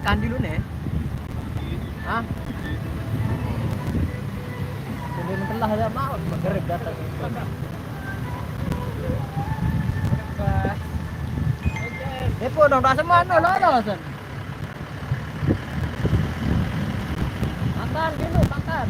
makan dulu nih. Hah? Jadi telah ada mau bergerak datang. Depo dong, tak semana lah San. Makan dulu, makan.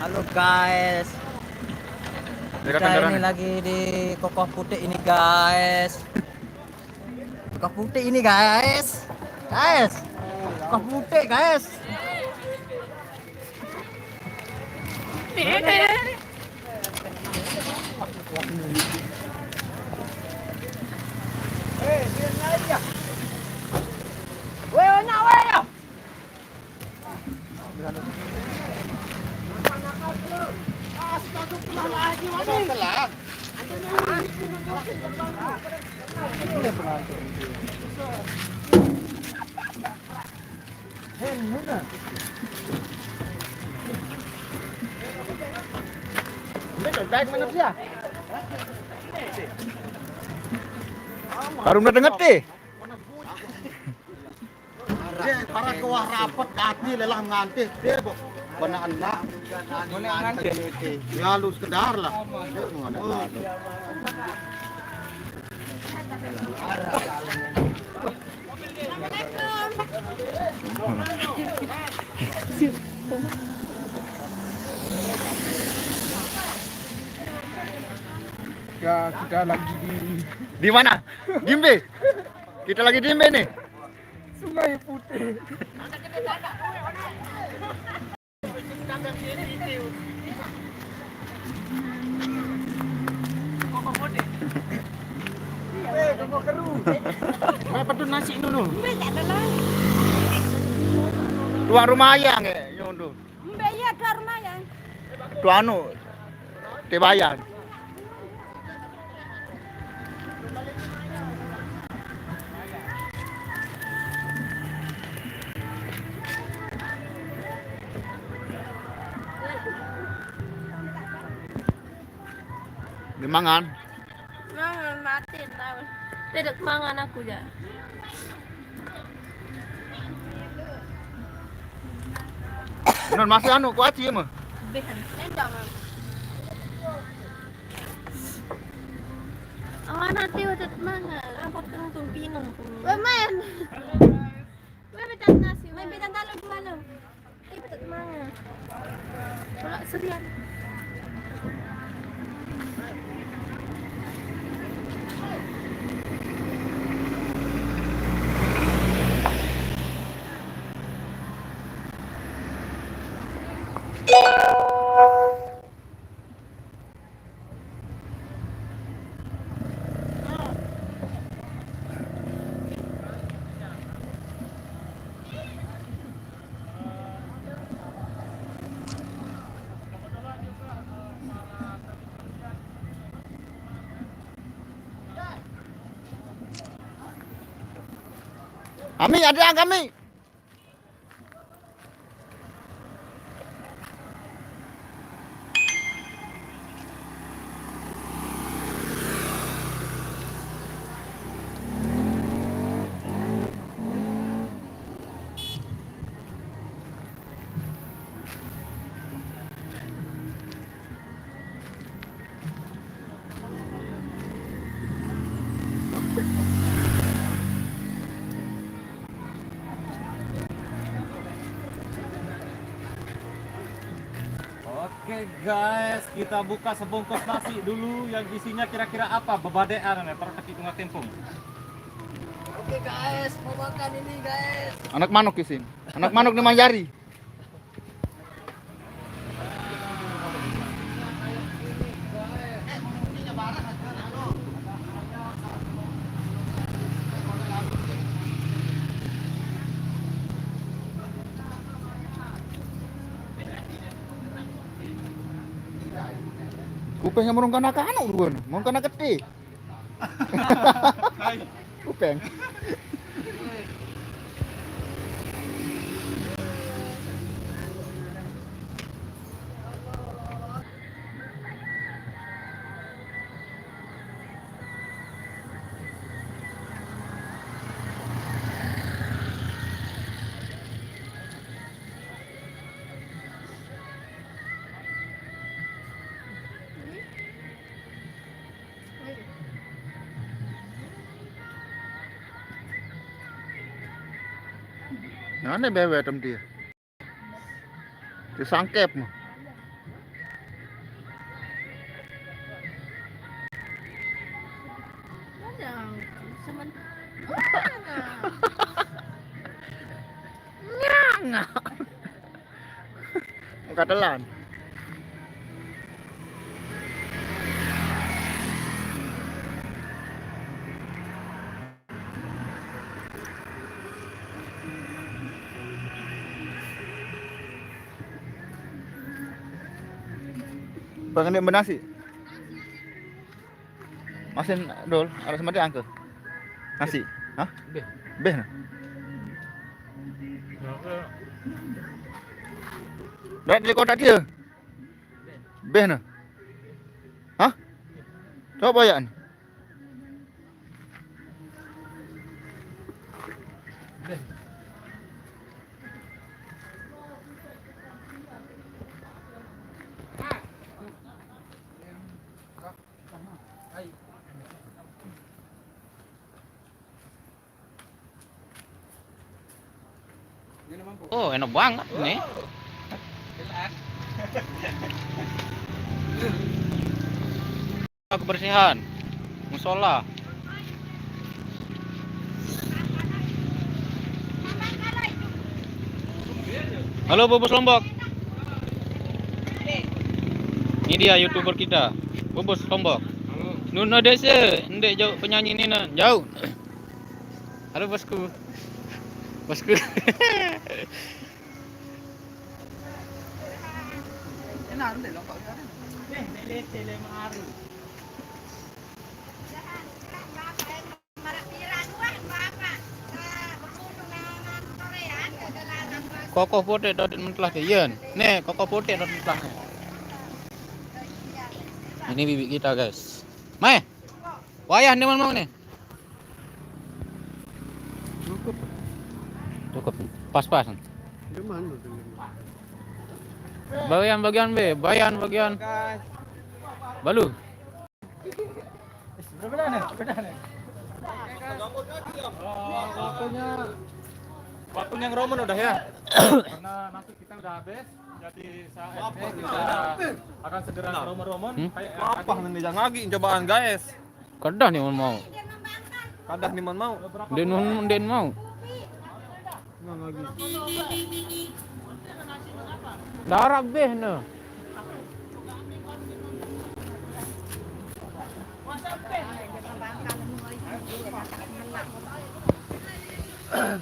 Halo guys. Kita ini lagi di Kokoh Putih ini guys. Kokoh Putih ini guys. Guys. Kokoh Putih guys. Baru udah dengar deh. Para kewah rapat kaki lelah nganti dia benar anak ya lu sekedar lah. Ya, kita lagi Di mana? Dimbe. Kita lagi dimbe nih. Sungai Putih. Berapa tuh nasi dulu? Tuan rumah ayang ya, nyondo. Mbak iya keluar rumah ya. Tuanu. Tebayan. Dimangan. Mangan mati tahu. Tidak mangan aku ya. Non masih anu kuat sih mah. Behan. Tidak mah. Awan nanti udah mangan. Aku tuh bingung. Main. Main betan nasi. Main betan talu di mana? Betan mangan. Kalau serian. Ami ada kami. Oke guys, kita buka sebungkus nasi dulu yang isinya kira-kira apa? Bebadean ya, terus kita tempung. Oke guys, mau makan ini guys. Anak manuk isin. Anak manuk nih manjari. Kupeng yang merungkan anak-anak duluan, merungkan anak kecil. Kupeng. Mana bewe tem dia? Disangkep mah. Ada. Semen. Nggak. Muka telan. Pengen benasi. Masin dol, ada sama dia angke. Nasi. Hah? Beh. Beh nah. Dah di kotak dia. Beh nah. Hah? Coba ya ni. Oh, enak banget nih. Kebersihan musola. Halo Bobos Lombok. Ini dia YouTuber kita, Bobos Lombok. Nuna desa, ndek jauh penyanyi ini nah, jauh. Halo bosku. Bosku. Koko pote dot mentlah ke yen. Nih, koko pote dot mentlah. Ini bibit kita, guys. Mai. Wayah nih mau nih. Cukup. Pas-pas. Bagian B, bagian. Balu. Waktunya ngeromen udah ya. Karena nanti kita udah habis. Jadi saat kita akan segera ngeromen. Apa nanti jangan lagi cobaan guys. Kadah nih mau. Kadah nih mau. Den mau. Darah beh no.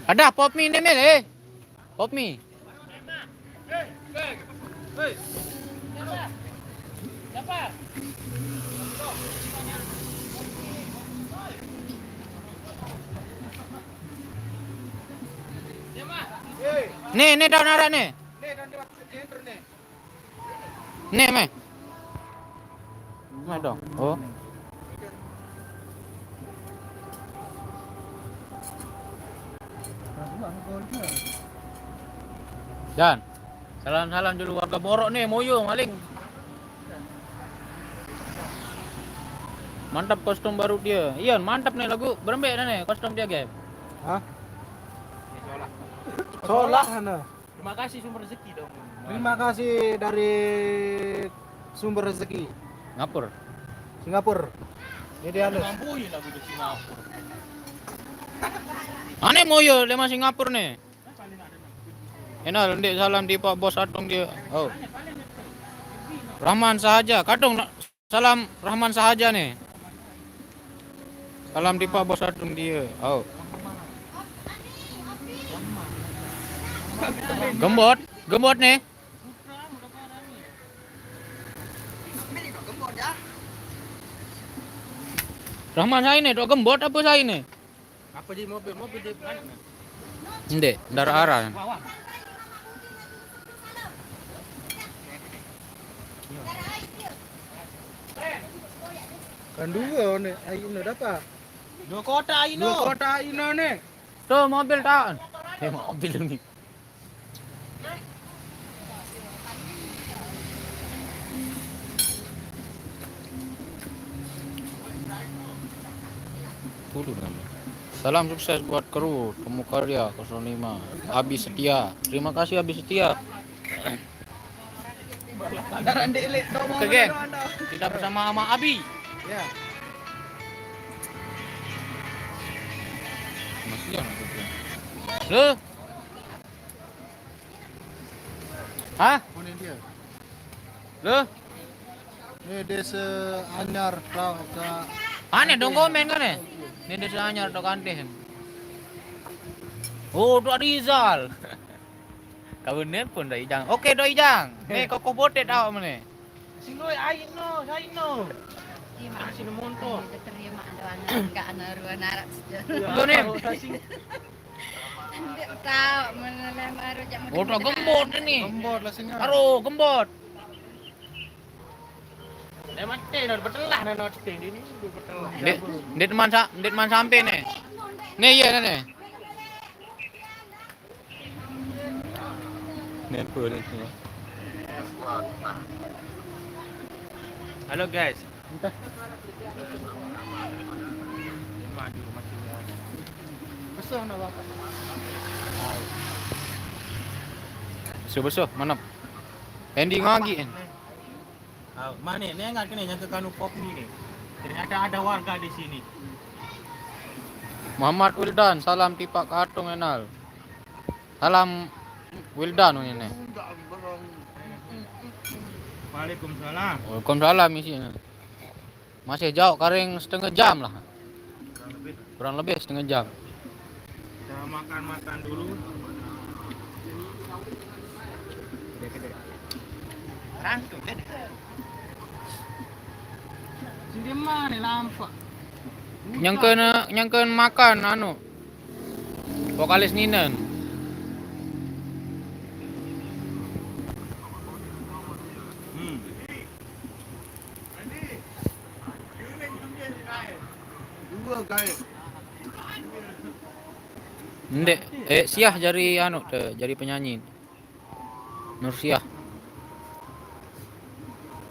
Ada pop mie nih mele. Pop mie. Nih daun ara nih. Nih, meh. Meh dong. Oh. Dan salam dulu warga Borok nih, moyo maling. Mantap kostum baru dia. Iya, mantap nih lagu. Berembek nih kostum dia, guys. Hah? Solah Hana. Terima kasih sumber rezeki dong. Terima kasih dari sumber rezeki Singapura. Ini dia Anu. Ngampuni lagu di Singapura. Aneh moyo lema Singapura nih. Enal ndek salam di Pak Bos Atong dia. Oh. Rahman sahaja, kadung salam Rahman sahaja nih. Salam di Pak Bos Atong dia. Oh. Gembot nih. Rahman saya ini, dok gembot apa saya ini? Apa di mobil di mana? Ndek, darah arah. Kan dua nih, ayo dapat. Dua kota Ino nih. Tuh mobil tak? Mobil ini. Tuh. Salam sukses buat kru Temu Karya 05 Abi Setia. Terima kasih Abi Setia. Oke geng, kita bersama sama Abi. Ya. Masih ya? Lu? Hah? Mana dia? Lu? Ini desa anyar tau ke Aneh dong komen kan ya? Ini desa anyar atau kantin. Oh, Dok Rizal. Kau pun Dok Ijang. Oke Dok Ijang. Nih koko botet tau mana? Sino ain no, sain no. Sino monto. Terima enggak ana ruan arak. Itu nih. Enggak tahu menelem aru jam. Oh, Dok gembot ini. Gembot lah sini. Aduh, gembot. Mati no betelah no ini betelah. Ndet man sampai nih. Nih iya nih. Nih pun. Halo guys. Besar nak bapak. Besuh mana? Ending lagi. Mana ini enggak kena yang ke kanu pop ini. Ternyata ada warga di sini. Muhammad Wildan, salam tipak kartung enal. Salam Wildan ini. Waalaikumsalam. Waalaikumsalam isinya. Masih jauh karing setengah jam lah. Kurang lebih setengah jam. Kita makan dulu. Rantuk. Sini mana lampak? Nyangkeun makan anu. Vokalis Ninen. Ndek, Siah jari anu teh, jari penyanyi. Nur Siah.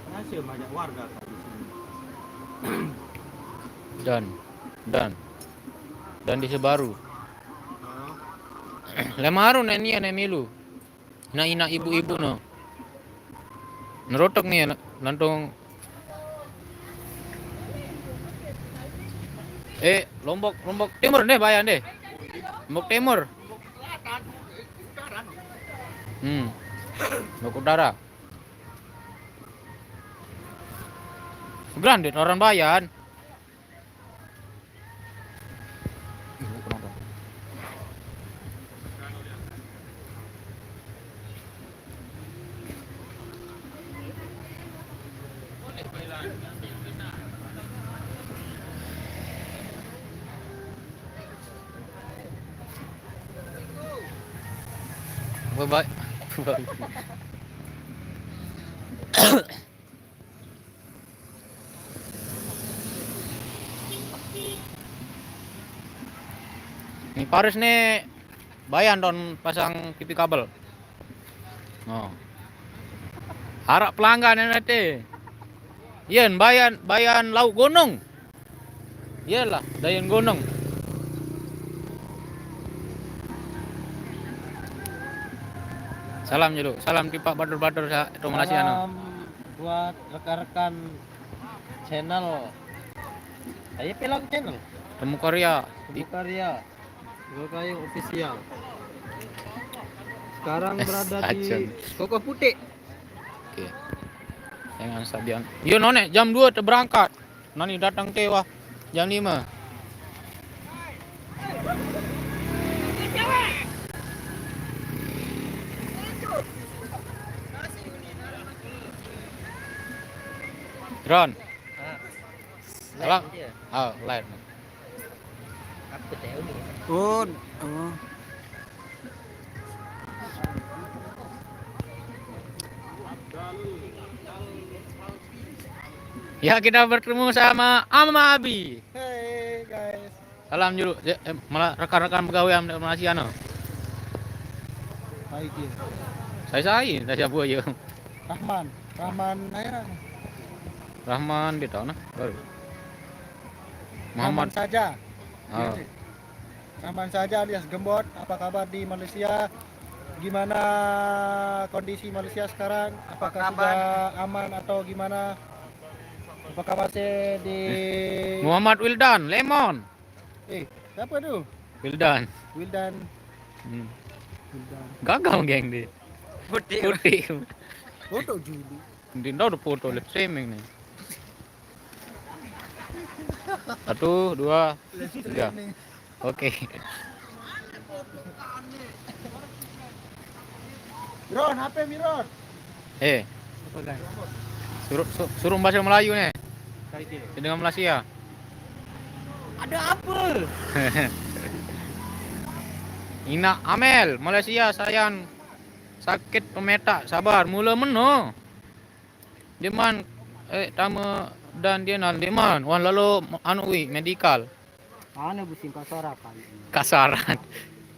Masih banyak warga di sini. Dan di Sebaru. Lemaru neni milu. Ina ibu-ibu no. Nerotok nih lantung. Lombok Timur deh bayan deh. Lombok Timur. Lombok Utara. Grandit orang bayan. Bye. Nih Paris nih bayan don pasang TV kabel. Oh. Harap pelanggan nanti. Yen bayan lauk gunung. Iyalah, dayan gunung. Salam dulu, salam tipak badur-badur sa itu Malaysia no. Salam buat rekan-rekan channel. Ayo pelang channel. Temu Karya. Karya. Karya official. Sekarang berada di Koko Putih. Oke. Jangan sabian. Yo none jam 2 te berangkat. Nani datang ke wah jam 5. Drone. Salam. Oh, live. Oh. Ya kita bertemu sama Ama Abi. Hey guys. Salam dulu. Malah rekan-rekan pegawai di Malaysia no. Hai dia. Saya siapa aja. Rahman aja. Rahman gitu nah. Baru. Muhammad saja. Oh. Rahman saja alias Gembot. Apa kabar di Malaysia? Gimana kondisi Malaysia sekarang? Apakah sudah aman atau gimana? Apakah masih di Muhammad Wildan, Lemon. siapa tuh? Wildan. Wildan. Hmm. Wildan. Gagal geng dia. Putih. Foto Juli. Dinda udah foto live streaming nih. 1, 2, 3. Oke. Miron, HP Miron. Suruh bahasa Melayu nih. Dengan Malaysia. Ada apa? Ina Amel, Malaysia sayang sakit pemetak, sabar mula meno. Deman tama dan dia nal deman wan lalu anu medical. Ano busing kasara kali. Kasaran.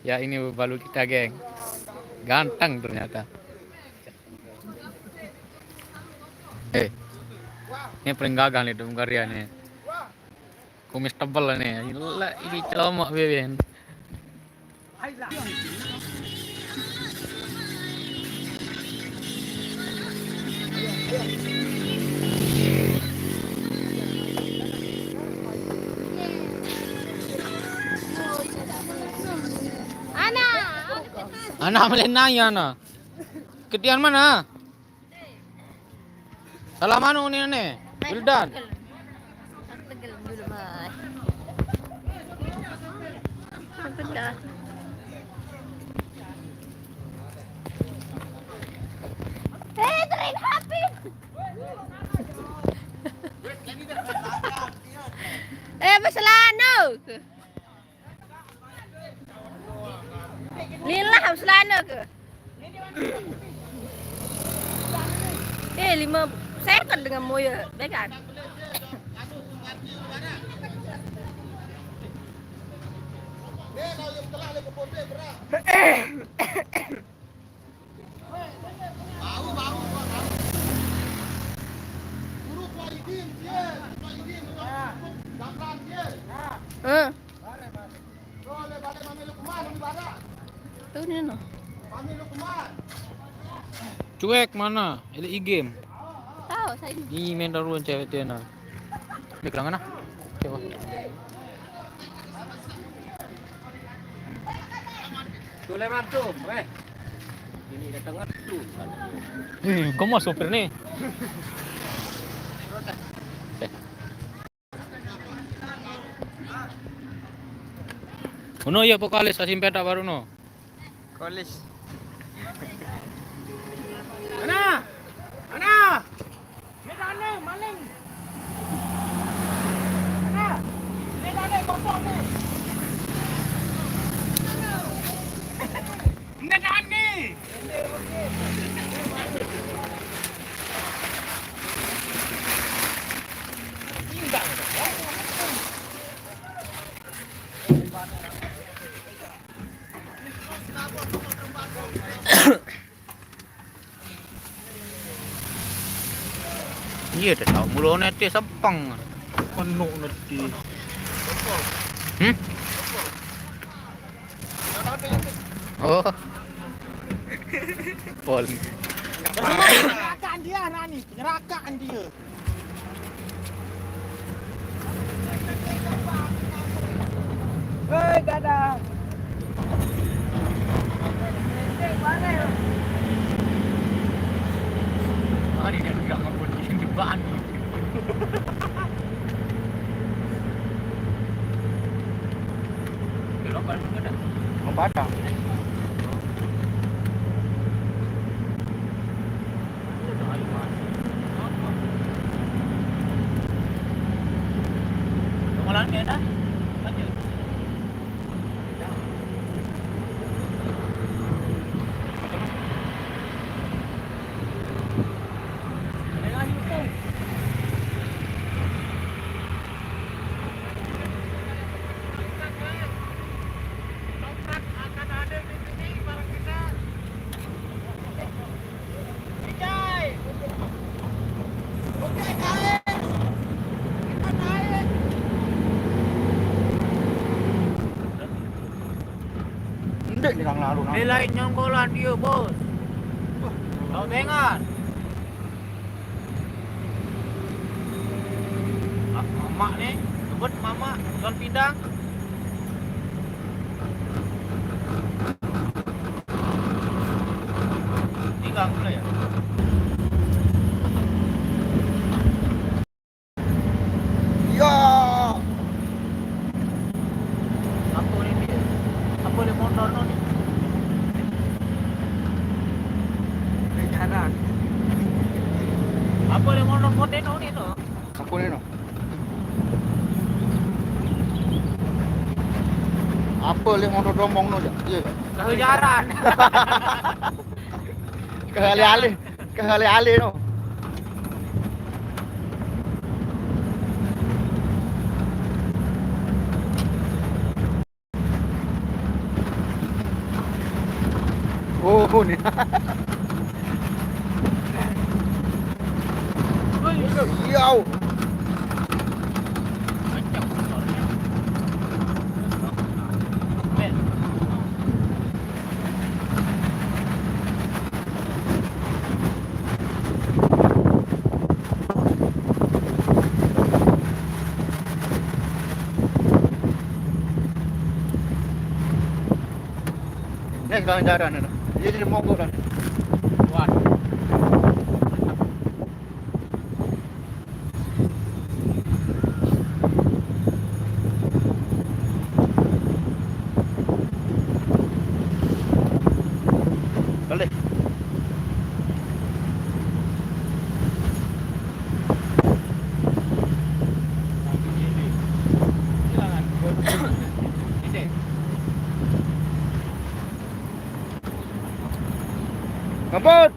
Ya ini balu kita, geng. Ganteng ternyata. Ini paling gagal nih Dungaria nih. Kumis tebal nih. Ini celama beben. Anak melenaya na. Ketian mana? Salah mana ni ane? Wildan. Tegel dulu, Bay. Benar. Tren Hafid. Berselana ke? Lillah berselana ke? 5 second dengan moya, baik kan? Tuh ni no. Cuek mana? Ada e-game. Tahu saya. Ini main daruan cewek dia na. Ni kelangan nah. Coba. Sulaiman tuh, weh. Ini datang tu. Kau mau sopir nih? Uno ya pokalis asim peta baru no. Kolis. Ana! Ana! Medane maling. Ana! Medane kosong ni. Medane. Iya dah tahu mulu nanti sepang. Penuh nanti. Oh. Pol. Penyerakan dia Nani, penyerakan dia. Hei, dadah. Hari ni juga ngapun di ban. Lokal juga dah. Mau padang. Pengelan dia dah. Lanjut. Dek ni kang lalu. Belain nyonggolan dia, bos. Kau dengar? Mama nih, kebet mama, tuan pindang. Tinggal mulai ya. Ya. Apa ni dia? Apa dia motor ni? Jalan. Apa dia motor poteno ni tu? Apa ni no? Apa le motor domong no je? Ya. Kejaran. Kehale-hale no. Oh ni. Yo. Macam motornya. Ben. Ni kang jaran no. Dia jadi monggo kan. Wah. Boleh. Ini. Ngebut.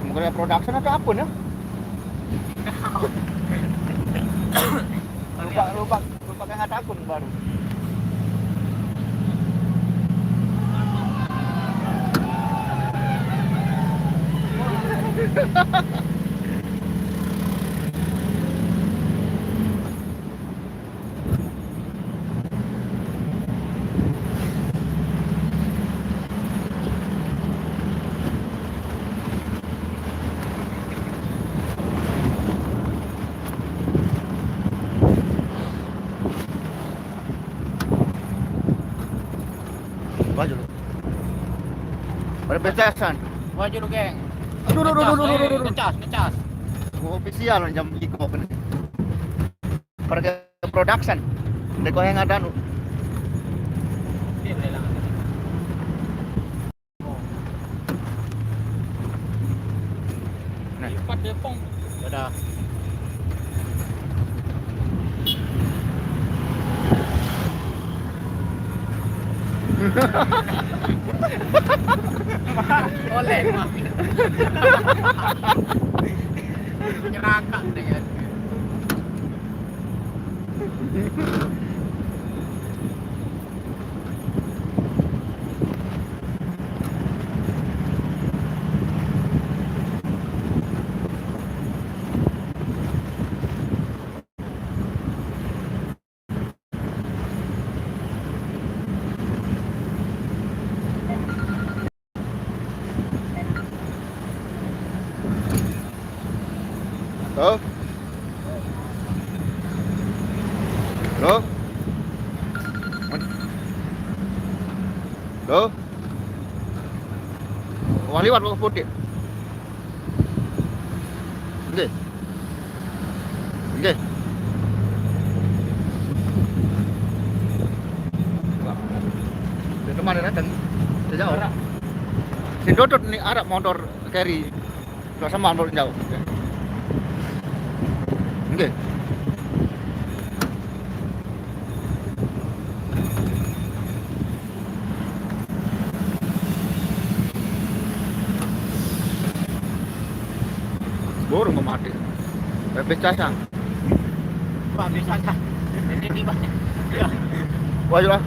Mungkin production atau apa ya? lupa kan ada akun baru. Baju lu. Pada pecasan. Baju lu, geng. Aduh. Ngecas. Official jam 5 kan. Pada production. Deko yang ada nu. Dia boleh lah. Nah, Lipat dia pong. Dadah. Oleh mah. Nyerangkak deh ya. Tuh. Tuh. Tuh. Wah liwat bawa putih. Oke. Oke. Dari kemana datang? Sejauh. Si Dodot nih Arab motor carry. Sama motor jauh. Oke. Borong mati. Bebek casang. Pak bisa kan. Ini tiba. Ya. Wajib lah.